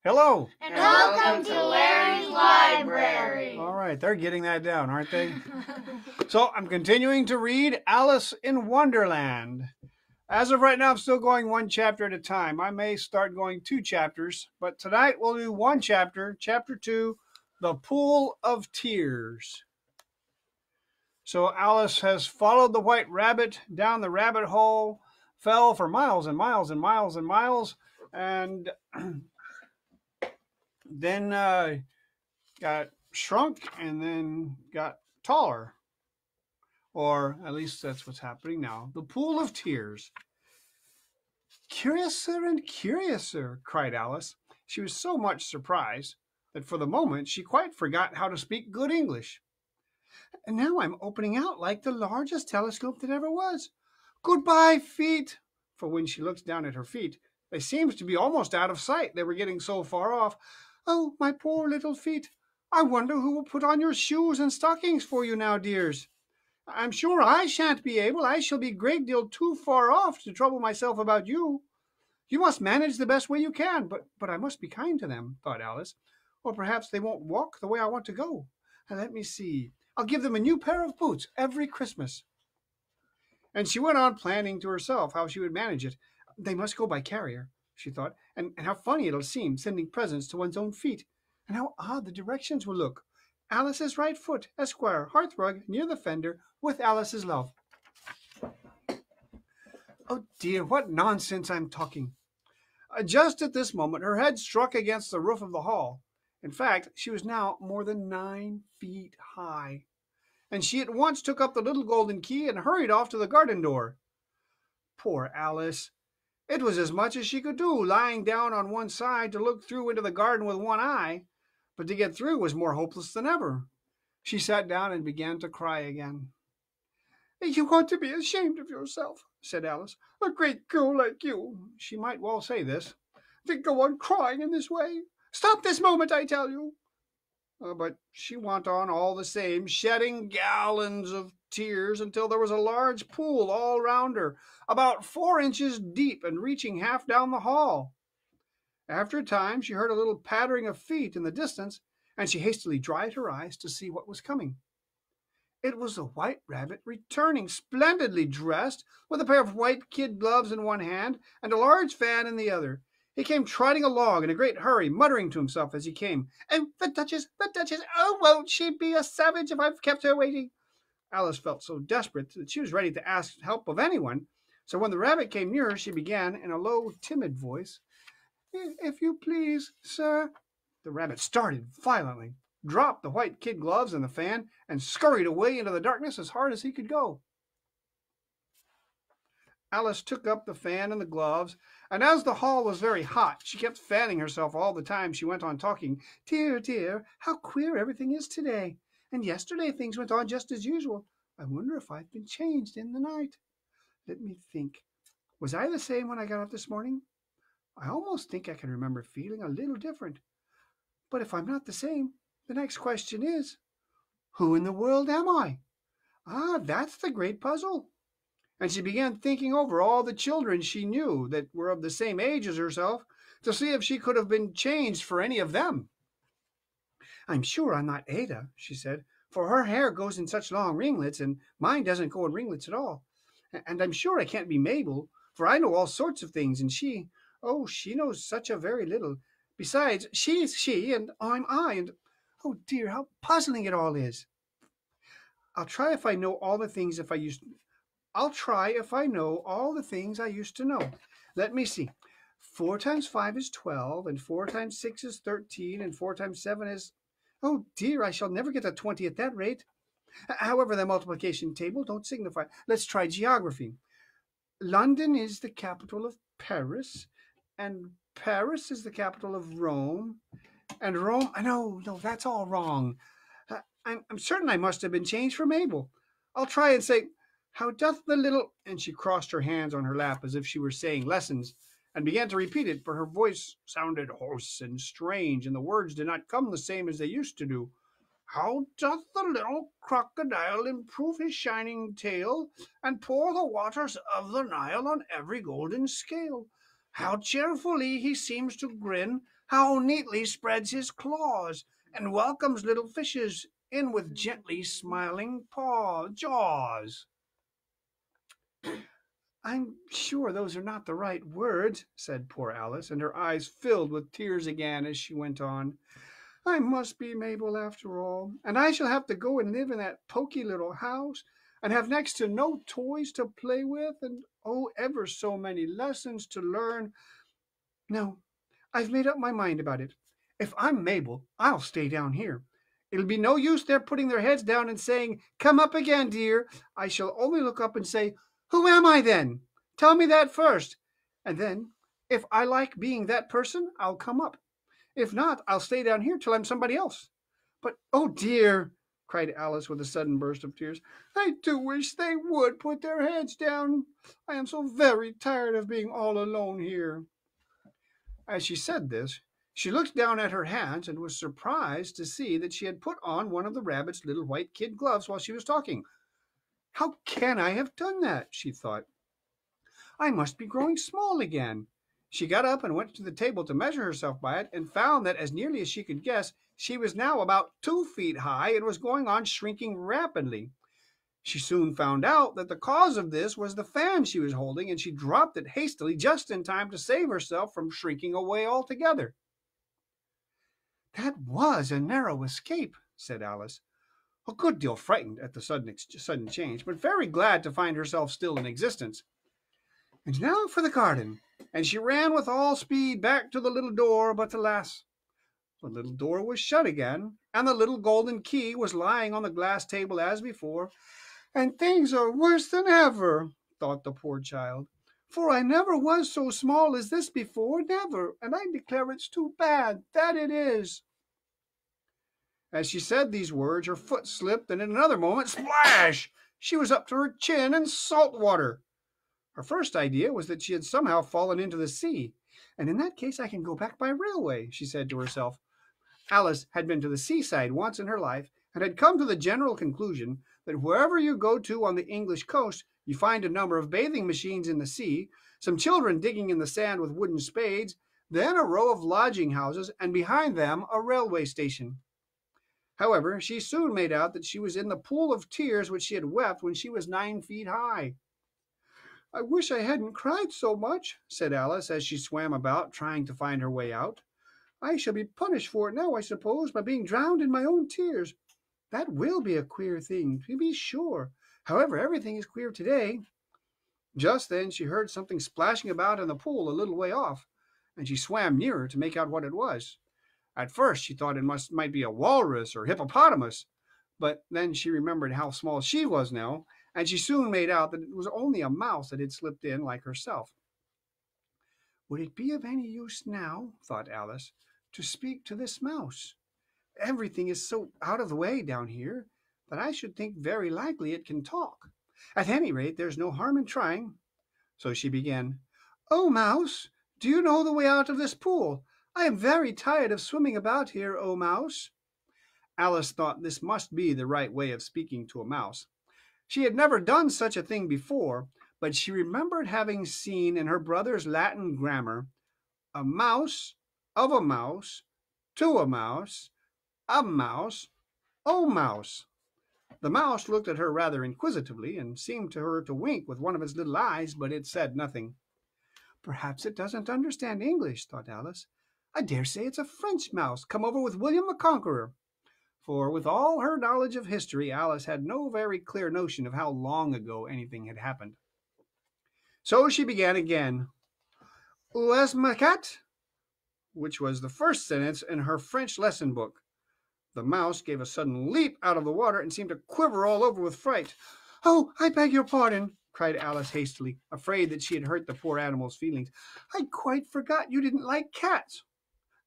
Hello. And welcome to Larry's Library. All right, they're getting that down, aren't they? So I'm continuing to read Alice in Wonderland. As of right now, I'm still going one chapter at a time. I may start going 2 chapters, but tonight we'll do 1 chapter, chapter 2, The Pool of Tears. So Alice has followed the white rabbit down the rabbit hole, fell for miles and miles and miles and miles, and then got shrunk and then got taller. Or at least that's what's happening now. The Pool of Tears. Curiouser and curiouser, cried Alice. She was so much surprised that for the moment she quite forgot how to speak good English. And now I'm opening out like the largest telescope that ever was. Goodbye, feet. For when she looked down at her feet, they seemed to be almost out of sight. They were getting so far off. Oh, my poor little feet. I wonder who will put on your shoes and stockings for you now, dears. I'm sure I shan't be able. I shall be a great deal too far off to trouble myself about you. You must manage the best way you can, but I must be kind to them, thought Alice, or perhaps they won't walk the way I want to go. And let me see. I'll give them a new pair of boots every Christmas. And she went on planning to herself how she would manage it. They must go by carrier, she thought, and how funny it'll seem sending presents to one's own feet, and how odd the directions will look. Alice's right foot, Esquire, hearthrug, near the fender, with Alice's love. Oh dear, what nonsense I'm talking. Just at this moment, her head struck against the roof of the hall. In fact, she was now more than 9 feet high. And she at once took up the little golden key and hurried off to the garden door. Poor Alice! It was as much as she could do, lying down on one side to look through into the garden with one eye, but to get through was more hopeless than ever. She sat down and began to cry again. You ought to be ashamed of yourself, said Alice. A great girl like you, she might well say this, to go on crying in this way. Stop this moment, I tell you. But she went on all the same, shedding gallons of tears until there was a large pool all round her, about 4 inches deep and reaching half down the hall. After a time, she heard a little pattering of feet in the distance, and she hastily dried her eyes to see what was coming. It was the white rabbit returning, splendidly dressed, with a pair of white kid gloves in one hand and a large fan in the other. He came trotting along in a great hurry, muttering to himself as he came, "Oh, the Duchess, the Duchess! Oh, won't she be a savage if I've kept her waiting?" Alice felt so desperate that she was ready to ask help of anyone. So when the rabbit came nearer, she began in a low, timid voice, "If you please, sir." The rabbit started violently, dropped the white kid gloves and the fan, and scurried away into the darkness as hard as he could go. Alice took up the fan and the gloves, and as the hall was very hot, she kept fanning herself all the time she went on talking. Dear, dear, how queer everything is today. And yesterday things went on just as usual. I wonder if I've been changed in the night. Let me think. Was I the same when I got up this morning? I almost think I can remember feeling a little different. But if I'm not the same, the next question is, who in the world am I? Ah, that's the great puzzle. And she began thinking over all the children she knew that were of the same age as herself to see if she could have been changed for any of them. I'm sure I'm not Ada, she said, for her hair goes in such long ringlets, and mine doesn't go in ringlets at all. And I'm sure I can't be Mabel, for I know all sorts of things, and she knows such a very little. Besides, she's she, and I'm I, and oh dear, how puzzling it all is. I'll try if I know all the things I used to know. Let me see. 4 times 5 is 12, and 4 times 6 is 13, and 4 times 7 is... Oh dear, I shall never get to 20 at that rate. However, the multiplication table don't signify. Let's try geography. London is the capital of Paris, and Paris is the capital of Rome, and Rome... No, that's all wrong. I'm certain I must have been changed for Mabel. I'll try and say... How doth the little... And she crossed her hands on her lap as if she were saying lessons, and began to repeat it, for her voice sounded hoarse and strange, and the words did not come the same as they used to do. How doth the little crocodile improve his shining tail, and pour the waters of the Nile on every golden scale? How cheerfully he seems to grin, how neatly spreads his claws, and welcomes little fishes in with gently smiling jaws. I'm sure those are not the right words, said poor Alice, and her eyes filled with tears again as she went on. I must be Mabel after all, and I shall have to go and live in that poky little house, and have next to no toys to play with, and oh, ever so many lessons to learn. No, I've made up my mind about it. If I'm Mabel, I'll stay down here. It'll be no use their putting their heads down and saying, Come up again, dear. I shall only look up and say, Who am I then? Tell me that first. And then, if I like being that person, I'll come up. If not, I'll stay down here till I'm somebody else. But, oh dear, cried Alice with a sudden burst of tears, I do wish they would put their heads down. I am so very tired of being all alone here. As she said this, she looked down at her hands and was surprised to see that she had put on one of the rabbit's little white kid gloves while she was talking. How can I have done that? She thought. I must be growing small again. She got up and went to the table to measure herself by it, and found that, as nearly as she could guess, she was now about 2 feet high and was going on shrinking rapidly. She soon found out that the cause of this was the fan she was holding, and she dropped it hastily just in time to save herself from shrinking away altogether. That was a narrow escape, said Alice, a good deal frightened at the sudden change, but very glad to find herself still in existence. And now for the garden. And she ran with all speed back to the little door, but alas, the little door was shut again, and the little golden key was lying on the glass table as before. And things are worse than ever, thought the poor child, for I never was so small as this before, never, and I declare it's too bad, that it is. As she said these words, her foot slipped, and in another moment, splash! She was up to her chin in salt water. Her first idea was that she had somehow fallen into the sea, and in that case I can go back by railway, she said to herself. Alice had been to the seaside once in her life, and had come to the general conclusion that wherever you go to on the English coast, you find a number of bathing machines in the sea, some children digging in the sand with wooden spades, then a row of lodging houses, and behind them a railway station. However, she soon made out that she was in the pool of tears which she had wept when she was 9 feet high. I wish I hadn't cried so much, said Alice as she swam about, trying to find her way out. I shall be punished for it now, I suppose, by being drowned in my own tears. That will be a queer thing, to be sure. However, everything is queer today. Just then she heard something splashing about in the pool a little way off, and she swam nearer to make out what it was. At first she thought it might be a walrus or hippopotamus, but then she remembered how small she was now, and she soon made out that it was only a mouse that had slipped in like herself. Would it be of any use now, thought Alice, to speak to this mouse? Everything is so out of the way down here that I should think very likely it can talk. At any rate, there's no harm in trying. So she began, Oh, mouse, do you know the way out of this pool? I am very tired of swimming about here, oh, mouse. Alice thought this must be the right way of speaking to a mouse. She had never done such a thing before, but she remembered having seen in her brother's Latin grammar, a mouse, of a mouse, to a mouse, oh mouse. The mouse looked at her rather inquisitively, and seemed to her to wink with one of its little eyes, but it said nothing. Perhaps it doesn't understand English, thought Alice. I dare say it's a French mouse come over with William the Conqueror. For with all her knowledge of history, Alice had no very clear notion of how long ago anything had happened. So she began again, Où est ma cat? Which was the first sentence in her French lesson book. The mouse gave a sudden leap out of the water and seemed to quiver all over with fright. Oh, I beg your pardon, cried Alice hastily, afraid that she had hurt the poor animal's feelings. I quite forgot you didn't like cats.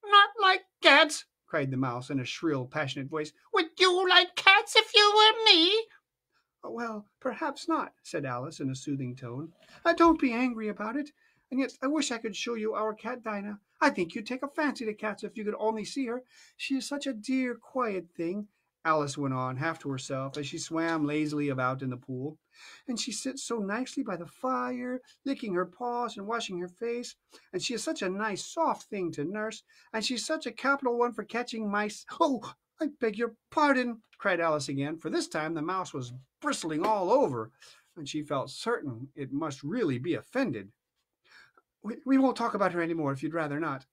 Not like cats, cried the mouse in a shrill, passionate voice. Would you like cats if you were me? Well, perhaps not, said Alice in a soothing tone. Don't be angry about it. And yet I wish I could show you our cat Dinah. I think you'd take a fancy to cats if you could only see her. She is such a dear, quiet thing. Alice went on, half to herself, as she swam lazily about in the pool. And she sits so nicely by the fire, licking her paws and washing her face. And she is such a nice, soft thing to nurse. And she's such a capital one for catching mice. Oh, I beg your pardon, cried Alice again, for this time the mouse was bristling all over, and she felt certain it must really be offended. We won't talk about her any more if you'd rather not.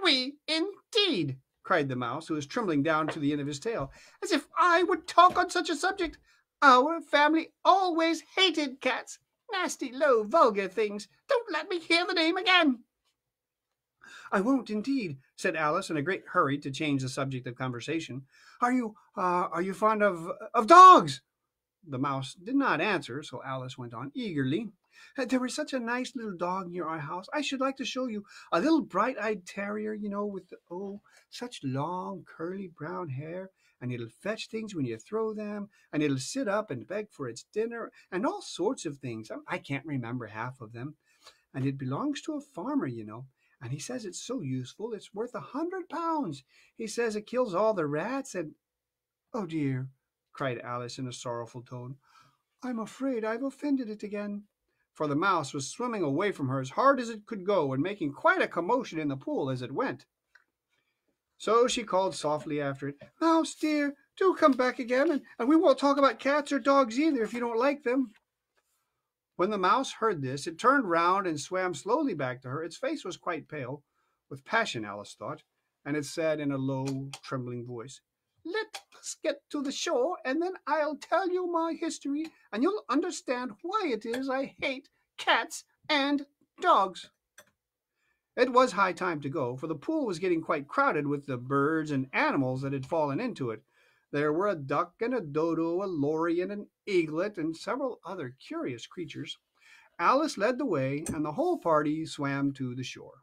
We, indeed, cried the mouse, who was trembling down to the end of his tail. As if I would talk on such a subject! Our family always hated cats. Nasty, low, vulgar things. Don't let me hear the name again. I won't, indeed, said Alice in a great hurry to change the subject of conversation. Are you fond of dogs? The mouse did not answer, so Alice went on eagerly. There is such a nice little dog near our house. I should like to show you. A little bright-eyed terrier, with, such long, curly brown hair. And it'll fetch things when you throw them. And it'll sit up and beg for its dinner. And all sorts of things. I can't remember half of them. And it belongs to a farmer, And he says it's so useful, it's worth £100. He says it kills all the rats and... Oh, dear, cried Alice in a sorrowful tone. I'm afraid I've offended it again. For the mouse was swimming away from her as hard as it could go and making quite a commotion in the pool as it went. So she called softly after it, Mouse, dear, do come back again, and we won't talk about cats or dogs either if you don't like them. When the mouse heard this, it turned round and swam slowly back to her. Its face was quite pale, with passion, Alice thought, and it said in a low, trembling voice, Let us get to the shore, and then I'll tell you my history, and you'll understand why it is I hate cats and dogs. It was high time to go, for the pool was getting quite crowded with the birds and animals that had fallen into it. There were a duck and a dodo, a lory and an eaglet, and several other curious creatures. Alice led the way, and the whole party swam to the shore.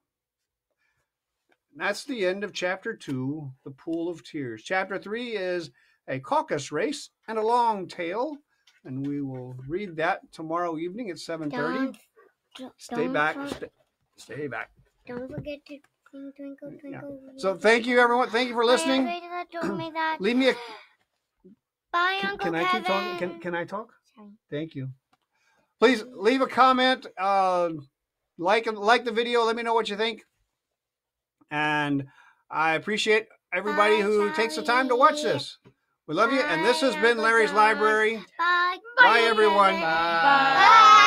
And that's the end of Chapter 2, The Pool of Tears. Chapter 3 is a caucus race and a long tale, and we will read that tomorrow evening at 7:30. Stay back. Stay back. Don't forget to twinkle, twinkle. Yeah. So thank you, everyone. Thank you for listening. Leave me a... Bye, Uncle Can I Kevin. keep talking? Can I talk? Sorry. Thank you. Please leave a comment. Like the video. Let me know what you think. And I appreciate everybody who takes the time to watch this. We love you. And this has been Larry's Library. Bye. Bye, everyone. Bye.